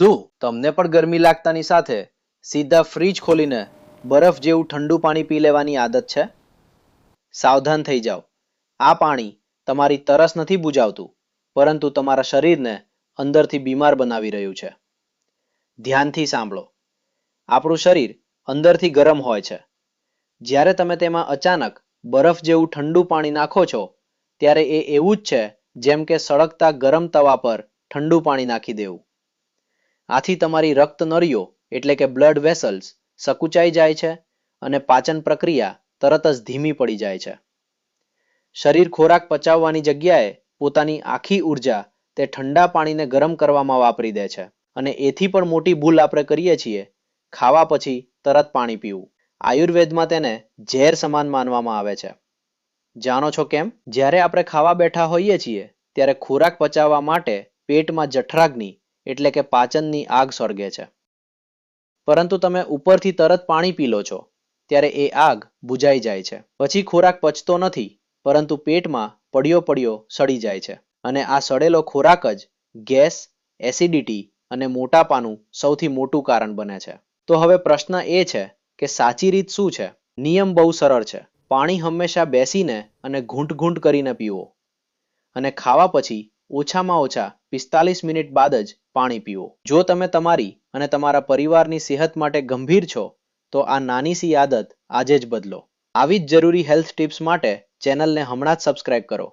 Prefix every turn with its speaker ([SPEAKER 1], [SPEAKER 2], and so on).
[SPEAKER 1] શું તમને પણ ગરમી લાગતાની સાથે સીધા ફ્રીજ ખોલીને બરફ જેવું ઠંડુ પાણી પી લેવાની આદત છે? સાવધાન થઈ જાઓ. આ પાણી તમારી તરસ નથી બુજાવતું, પરંતુ તમારા શરીરને અંદરથી બીમાર બનાવી રહ્યું છે. ધ્યાનથી સાંભળો. આપણું શરીર અંદરથી ગરમ હોય છે. જ્યારે તમે તેમાં અચાનક બરફ જેવું ઠંડુ પાણી નાખો છો, ત્યારે એ એવું જ છે જેમ કે સળગતા ગરમ તવા પર ઠંડુ પાણી નાખી દેવું. આથી તમારી રક્ત નળીઓ એટલે કે બ્લડ વેસલ્સ સકુચાઈ જાય છે અને પાચન પ્રક્રિયા તરત જ ધીમી પડી જાય છે. શરીર ખોરાક પચાવવાની જગ્યાએ પોતાની આખી ઉર્જા તે ઠંડા પાણીને ગરમ કરવામાં વાપરી દે છે. અને એથી પણ મોટી ભૂલ આપણે કરીએ છીએ, ખાવા પછી તરત પાણી પીવું. આયુર્વેદમાં તેને ઝેર સમાન માનવામાં આવે છે. જાણો છો કેમ? જ્યારે આપણે ખાવા બેઠા હોઈએ છીએ ત્યારે ખોરાક પચાવવા માટે પેટમાં જઠરાગ્નિ એટલે કે પાચનની આગ સળગે છે. પરંતુ તમે ઉપરથી તરત પાણી પી લો છો ત્યારે એ આગ બુજાઈ જાય છે. પછી ખોરાક પચતો નથી, પરંતુ પેટમાં પડ્યો પડ્યો સડી જાય છે. અને આ સડેલો ખોરાક જ ગેસ, એસિડિટી અને મોટાપાનું સૌથી મોટું કારણ બને છે. તો હવે પ્રશ્ન એ છે કે સાચી રીત શું છે? નિયમ બહુ સરળ છે. પાણી હંમેશા બેસીને અને ઘૂંટ ઘૂંટ કરીને પીવો. અને ખાવા પછી ઓછામાં ઓછા 45 મિનિટ બાદ જ પાણી પીવો. જો તમે તમારી અને તમારા પરિવારની સેહત માટે ગંભીર છો, તો આ નાની સી આદત આજે જ બદલો. આવી જ જરૂરી હેલ્થ ટિપ્સ માટે ચેનલને હમણાં જ સબસ્ક્રાઇબ કરો.